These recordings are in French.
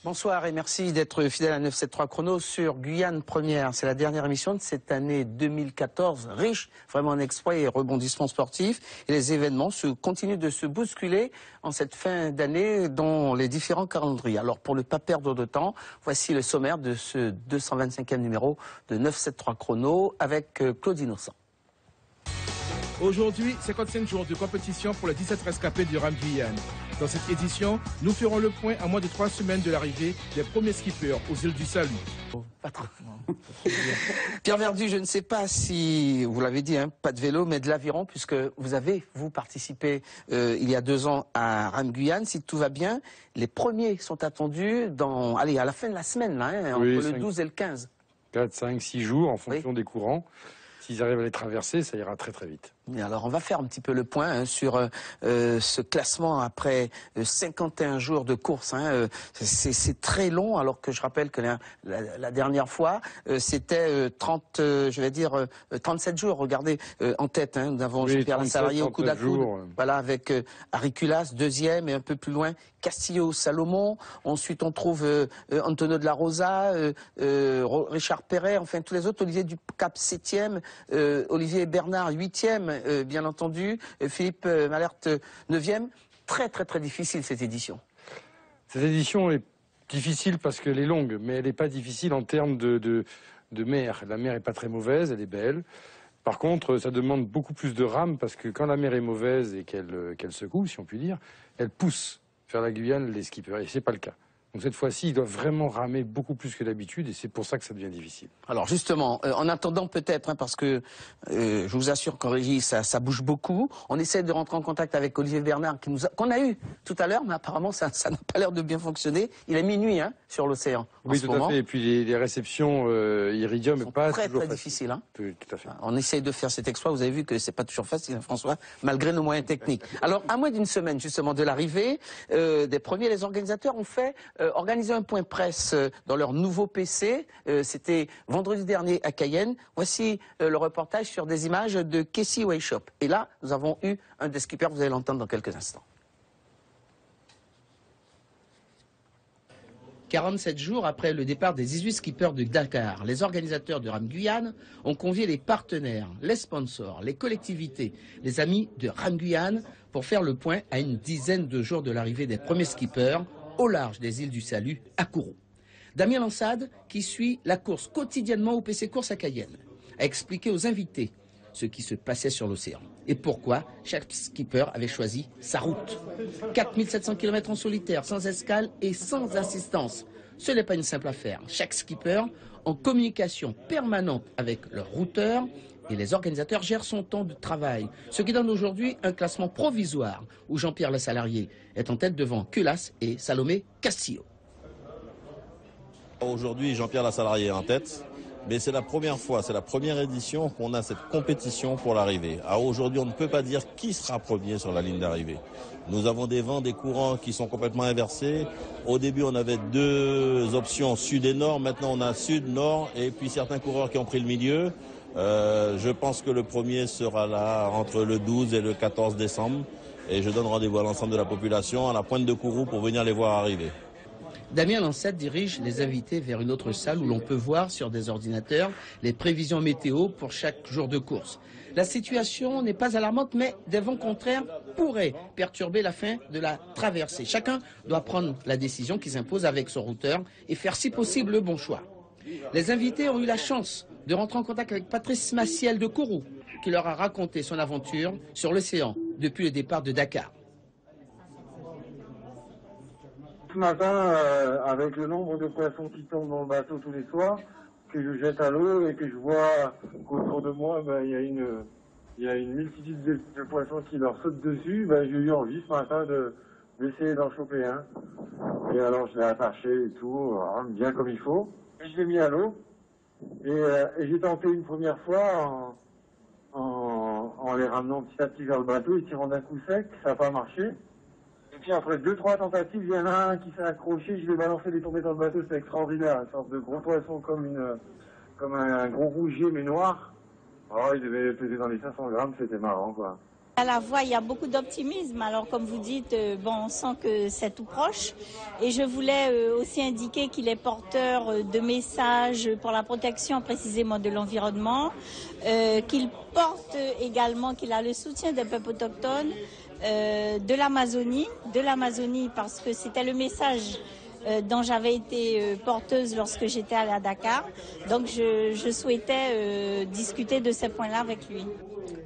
Bonsoir et merci d'être fidèle à 973 Chrono sur Guyane Première. C'est la dernière émission de cette année 2014, riche vraiment en exploits et rebondissements sportifs. Et les événements continuent de se bousculer en cette fin d'année dans les différents calendriers. Alors pour ne pas perdre de temps, voici le sommaire de ce 225e numéro de 973 Chrono avec Claude Innocent. Aujourd'hui, 55 jours de compétition pour les 17 rescapés du RAM Guyane. Dans cette édition, nous ferons le point à moins de 3 semaines de l'arrivée des premiers skippers aux îles du Salut. Pierre Verdu, je ne sais pas si, vous l'avez dit, hein, pas de vélo, mais de l'aviron, puisque vous avez, participé il y a 2 ans à RAM Guyane. Si tout va bien, les premiers sont attendus à la fin de la semaine, là, hein, oui, entre le 12 et le 15. 4, 5, 6 jours en fonction des courants. S'ils arrivent à les traverser, ça ira très très vite. Et alors on va faire un petit peu le point sur ce classement après 51 jours de course. Hein. C'est très long, alors que je rappelle que la dernière fois c'était 37 jours. Regardez en tête, hein, nous avons Jean-Pierre Lassalarié au coude à coude. Voilà, avec Ariculas, deuxième, et un peu plus loin Castillo, Salomon. Ensuite on trouve Antonio de la Rosa, Richard Perret, enfin tous les autres. Olivier Ducap, 7e, Olivier Bernard, 8e. Bien entendu, Philippe Malert, 9e. Très très très difficile cette édition. Cette édition est difficile parce qu'elle est longue, mais elle n'est pas difficile en termes de mer. La mer n'est pas très mauvaise, elle est belle. Par contre, ça demande beaucoup plus de rame parce que quand la mer est mauvaise et qu'elle secoue, si on peut dire, elle pousse vers la Guyane les skippers, et ce n'est pas le cas. Donc cette fois-ci, ils doivent vraiment ramer beaucoup plus que d'habitude et c'est pour ça que ça devient difficile. Alors justement, en attendant peut-être, hein, parce que je vous assure qu'en régie, ça bouge beaucoup, on essaie de rentrer en contact avec Olivier Bernard qu'on a eu tout à l'heure, mais apparemment ça n'a pas l'air de bien fonctionner. Il est minuit, hein, sur l'océan. Oui, tout à fait. Et puis les réceptions Iridium sont pas très toujours très difficiles. Hein. Tout à fait. On essaye de faire cet exploit. Vous avez vu que c'est pas toujours facile, hein, François, malgré nos moyens techniques. Alors à moins d'une semaine justement de l'arrivée des premiers, les organisateurs ont fait organiser un point presse dans leur nouveau PC. C'était vendredi dernier à Cayenne. Voici le reportage sur des images de Casey Wayshop. Et là, nous avons eu un des skippers, vous allez l'entendre dans quelques instants. 47 jours après le départ des 18 skippers de Dakar, les organisateurs de RAM Guyane ont convié les partenaires, les sponsors, les collectivités, les amis de RAM Guyane pour faire le point à une dizaine de jours de l'arrivée des premiers skippers au large des îles du Salut, à Kourou. Damien Lansade, qui suit la course quotidiennement au PC Course à Cayenne, a expliqué aux invités ce qui se passait sur l'océan et pourquoi chaque skipper avait choisi sa route. 4700 km en solitaire, sans escale et sans assistance. Ce n'est pas une simple affaire. Chaque skipper en communication permanente avec leur routeur, et les organisateurs gèrent son temps de travail, ce qui donne aujourd'hui un classement provisoire où Jean-Pierre Lassalarié est en tête devant Culas et Salomé Castillo. Aujourd'hui, Jean-Pierre Lassalarié est en tête, mais c'est la première fois, c'est la première édition qu'on a cette compétition pour l'arrivée. Alors aujourd'hui, on ne peut pas dire qui sera premier sur la ligne d'arrivée. Nous avons des vents, des courants qui sont complètement inversés. Au début, on avait 2 options, sud et nord. Maintenant, on a sud, nord, et puis certains coureurs qui ont pris le milieu. Je pense que le premier sera là entre le 12 et le 14 décembre. Et je donne rendez-vous à l'ensemble de la population à la pointe de Kourou pour venir les voir arriver. Damien Lansade dirige les invités vers une autre salle où l'on peut voir sur des ordinateurs les prévisions météo pour chaque jour de course. La situation n'est pas alarmante, mais des vents contraires pourraient perturber la fin de la traversée. Chacun doit prendre la décision qui s'impose avec son routeur et faire si possible le bon choix. Les invités ont eu la chance de rentrer en contact avec Patrice Maciel de Kourou, qui leur a raconté son aventure sur l'océan depuis le départ de Dakar. Ce matin, avec le nombre de poissons qui tombent dans le bateau tous les soirs, que je jette à l'eau et que je vois qu'autour de moi, il y a une multitude de poissons qui leur sautent dessus, j'ai eu envie ce matin d'essayer d'en choper un. Et alors je l'ai attaché et tout, bien comme il faut. Et je l'ai mis à l'eau. Et j'ai tenté une première fois en les ramenant petit à petit vers le bateau, ils tirant d'un coup sec, ça n'a pas marché. Et puis après 2-3 tentatives, il y en a un qui s'est accroché, je l'ai balancé, il est tombé dans le bateau, c'était extraordinaire, une sorte de gros poisson comme un gros rougier mais noir. Oh, il devait peser dans les 500 grammes, c'était marrant quoi. À la voix, il y a beaucoup d'optimisme. Alors, comme vous dites, on sent que c'est tout proche. Et je voulais aussi indiquer qu'il est porteur de messages pour la protection précisément de l'environnement, qu'il porte également, qu'il a le soutien des peuples autochtones, de l'Amazonie parce que c'était le message dont j'avais été porteuse lorsque j'étais allée à Dakar. Donc, je souhaitais discuter de ces points-là avec lui.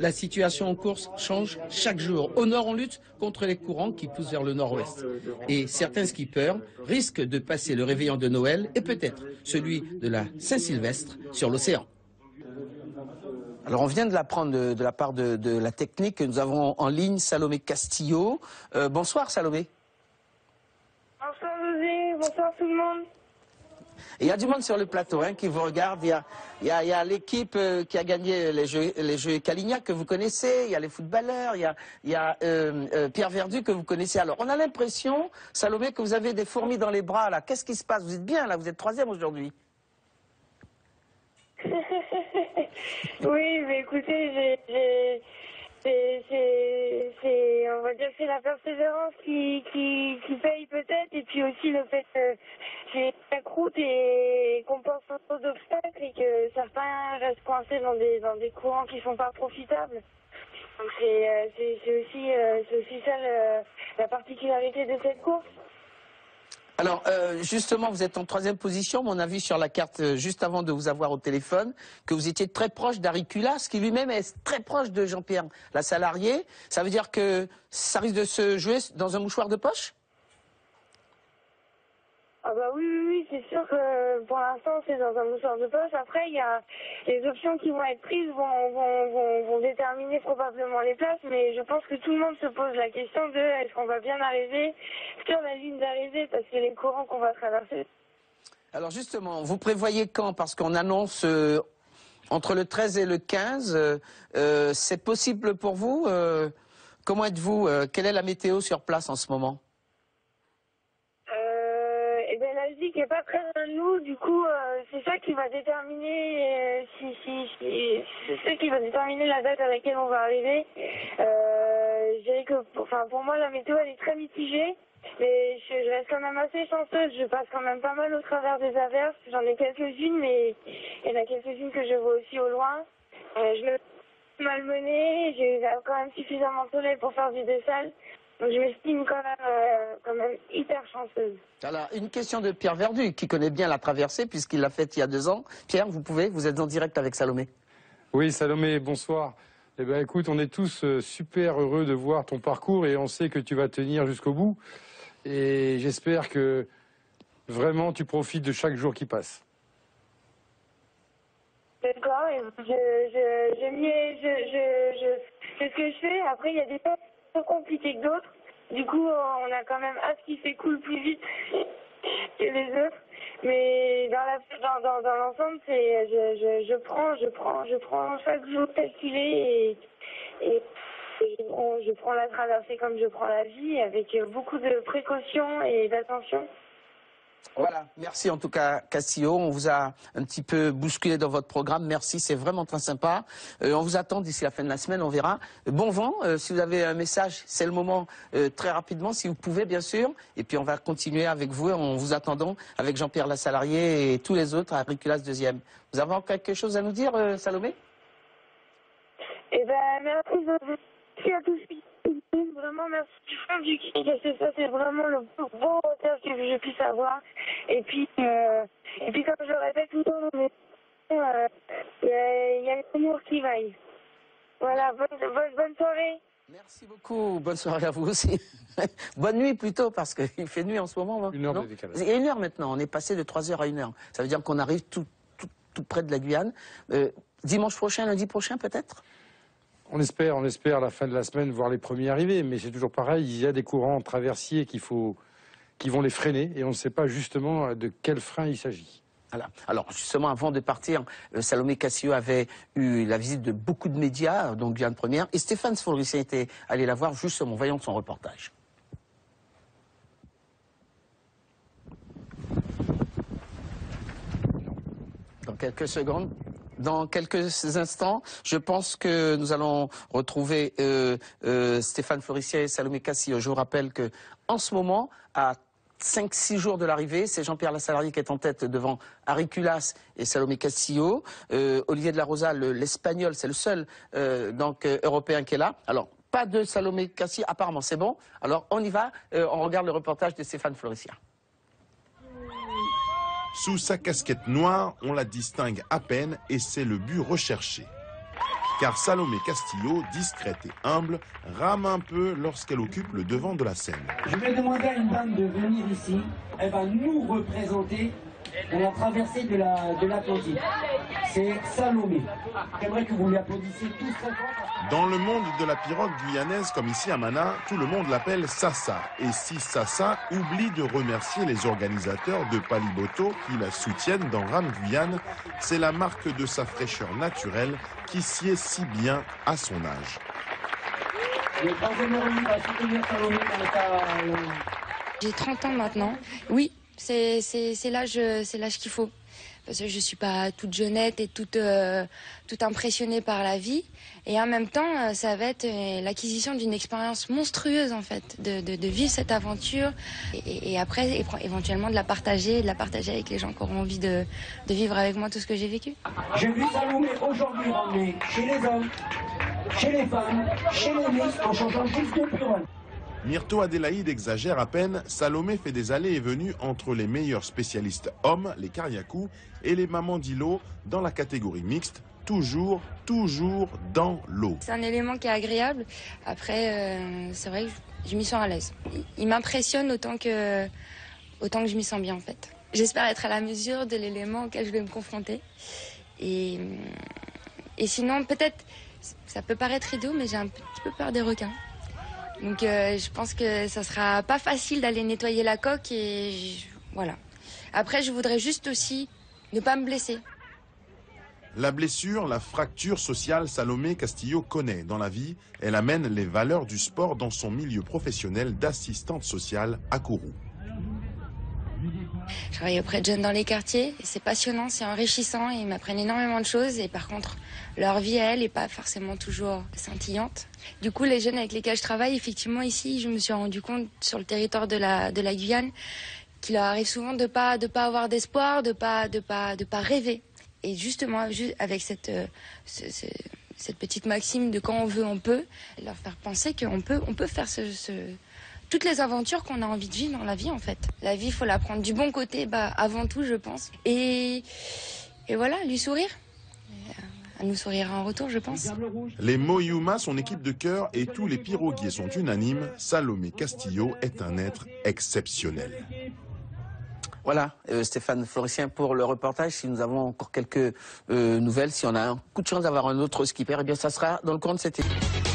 La situation en course change chaque jour. Au nord, on lutte contre les courants qui poussent vers le nord-ouest. Et certains skippers risquent de passer le réveillon de Noël et peut-être celui de la Saint-Sylvestre sur l'océan. Alors on vient de l'apprendre de la part de la technique que nous avons en ligne Salomé Castillo. Bonsoir Salomé. Bonsoir José, bonsoir tout le monde. Il y a du monde sur le plateau qui vous regarde. Il y a l'équipe qui a gagné les Jeux Calignac que vous connaissez. Il y a les footballeurs. Il y a Pierre Verdu que vous connaissez. Alors, on a l'impression, Salomé, que vous avez des fourmis dans les bras. Là, qu'est-ce qui se passe? Vous êtes bien là. Vous êtes 3e aujourd'hui. Oui, mais écoutez, on va dire que c'est la persévérance qui paye peut-être, et puis aussi le fait que c'est la croûte et qu'on pense aux obstacles et que certains restent coincés dans des courants qui sont pas profitables. Donc c'est aussi ça la particularité de cette course. Alors, justement, vous êtes en 3e position. Mais on a vu sur la carte, juste avant de vous avoir au téléphone, que vous étiez très proche d'Aricula, ce qui lui-même est très proche de Jean-Pierre Lassalarié. Ça veut dire que ça risque de se jouer dans un mouchoir de poche? Ah bah oui, c'est sûr que pour l'instant c'est dans un mouchoir de poche. Après, il y a les options qui vont être prises vont déterminer probablement les places, mais je pense que tout le monde se pose la question de est-ce qu'on va bien arriver sur la ligne d'arrivée, parce que les courants qu'on va traverser. Alors justement, vous prévoyez quand? Parce qu'on annonce entre le 13 et le 15. C'est possible pour vous? Comment êtes-vous? Quelle est la météo sur place en ce moment? La musique n'est pas très loin de nous, du coup, c'est ça qui va déterminer c'est ça qui va déterminer la date à laquelle on va arriver. Je dirais que, pour moi, la météo elle est très mitigée, mais je reste quand même assez chanceuse. Je passe quand même pas mal au travers des averses. J'en ai quelques-unes, mais il y en a quelques-unes que je vois aussi au loin. Je me suis malmenée, j'ai quand même suffisamment de soleil pour faire du dessal. Donc je m'estime quand même hyper chanceuse. Alors, une question de Pierre Verdu, qui connaît bien la traversée, puisqu'il l'a faite il y a 2 ans. Pierre, vous êtes en direct avec Salomé. Oui, Salomé, bonsoir. Eh bien, écoute, on est tous super heureux de voir ton parcours et on sait que tu vas tenir jusqu'au bout. Et j'espère que vraiment tu profites de chaque jour qui passe. D'accord, c'est ce que je fais. Après, il y a des choses plus compliquées que d'autres. Du coup, on a quand même hâte qu'il s'écoule plus vite que les autres. Mais dans l'ensemble, je prends chaque jour calculé et je prends la traversée comme je prends la vie, avec beaucoup de précautions et d'attention. Voilà, merci en tout cas Castillo, on vous a un petit peu bousculé dans votre programme, merci, c'est vraiment très sympa. On vous attend d'ici la fin de la semaine, on verra. Bon vent, si vous avez un message, c'est le moment très rapidement, si vous pouvez bien sûr. Et puis on va continuer avec vous, en vous attendant avec Jean-Pierre Lassalarié et tous les autres à Riculas 2e. Vous avez encore quelque chose à nous dire, Salomé? Eh ben, merci à tous. Vraiment, merci du fond du cœur. Ça, c'est vraiment le plus beau hôtel que je puisse avoir. Et puis comme je le répète tout le temps, il y a l'amour qui vaille. Voilà, bonne soirée. Merci beaucoup, bonne soirée à vous aussi. Bonne nuit plutôt, parce qu'il fait nuit en ce moment. 1 heure de décalage. Il y a 1 heure maintenant, on est passé de 3 heures à 1 heure. Ça veut dire qu'on arrive tout près de la Guyane. Dimanche prochain, lundi prochain peut-être? On espère à la fin de la semaine voir les premiers arriver, mais c'est toujours pareil, il y a des courants traversiers qui vont les freiner et on ne sait pas justement de quel frein il s'agit. Voilà. Alors justement, avant de partir, Salomé Castillo avait eu la visite de beaucoup de médias, donc Guyane Première, et Stéphane Sfolricien était allé la voir justement, voyons son reportage. Dans quelques secondes. dans quelques instants, je pense que nous allons retrouver Stéphane Floricien et Salomé Castillo. Je vous rappelle que en ce moment, à 5-6 jours de l'arrivée, c'est Jean-Pierre Lassalarié qui est en tête devant Harry Culas et Salomé Castillo. Olivier de la Rosa, l'Espagnol, c'est le seul européen qui est là. Alors, pas de Salomé Castillo, apparemment c'est bon. Alors, on y va, on regarde le reportage de Stéphane Floricien. Sous sa casquette noire, on la distingue à peine et c'est le but recherché. Car Salomé Castillo, discrète et humble, rame un peu lorsqu'elle occupe le devant de la scène. Je vais demander à une dame de venir ici. Elle va nous représenter dans la traversée de l'Atlantique. C'est Salomé. J'aimerais que vous lui applaudissiez tous très fort. Dans le monde de la pirogue guyanaise, comme ici à Mana, tout le monde l'appelle Sassa. Et si Sassa oublie de remercier les organisateurs de Paliboto qui la soutiennent dans Ram Guyane, c'est la marque de sa fraîcheur naturelle qui sied si bien à son âge. J'ai 30 ans maintenant. Oui, c'est l'âge qu'il faut. Parce que je ne suis pas toute jeunette et toute impressionnée par la vie. Et en même temps, ça va être l'acquisition d'une expérience monstrueuse, en fait, de vivre cette aventure et après, éventuellement, de la partager avec les gens qui auront envie de vivre avec moi tout ce que j'ai vécu. J'ai vu Salomé aujourd'hui ramener chez les hommes, chez les femmes, chez les mix, en changeant juste de purone. Myrto Adélaïde exagère à peine, Salomé fait des allées et venues entre les meilleurs spécialistes hommes, les Kariakou, et les mamandilo dans la catégorie mixte, toujours dans l'eau. C'est un élément qui est agréable. Après, c'est vrai que je m'y sens à l'aise. Il m'impressionne autant que je m'y sens bien, en fait. J'espère être à la mesure de l'élément auquel je vais me confronter. Et sinon, peut-être, ça peut paraître idiot, mais j'ai un petit peu peur des requins. Donc je pense que ça sera pas facile d'aller nettoyer la coque voilà. Après, je voudrais juste aussi ne pas me blesser. La blessure, la fracture sociale, Salomé Castillo connaît dans la vie. Elle amène les valeurs du sport dans son milieu professionnel d'assistante sociale à Kourou. Je travaille auprès de jeunes dans les quartiers, et c'est passionnant, c'est enrichissant, et ils m'apprennent énormément de choses, et par contre, leur vie à elle n'est pas forcément toujours scintillante. Du coup, les jeunes avec lesquels je travaille, effectivement, ici, je me suis rendu compte, sur le territoire de la Guyane, qu'il leur arrive souvent de pas avoir d'espoir, de pas rêver. Et justement, avec cette petite maxime de quand on veut, on peut, leur faire penser qu'on peut faire toutes les aventures qu'on a envie de vivre dans la vie, en fait. La vie, il faut la prendre du bon côté, avant tout, je pense. Et voilà, lui sourire. Elle nous sourira en retour, je pense. Les Moyuma, son équipe de cœur et tous les piroguiers sont unanimes. Salomé Castillo est un être exceptionnel. Voilà, Stéphane Floricien pour le reportage. Si nous avons encore quelques nouvelles, si on a un coup de chance d'avoir un autre skipper, eh bien ça sera dans le cours de cette émission.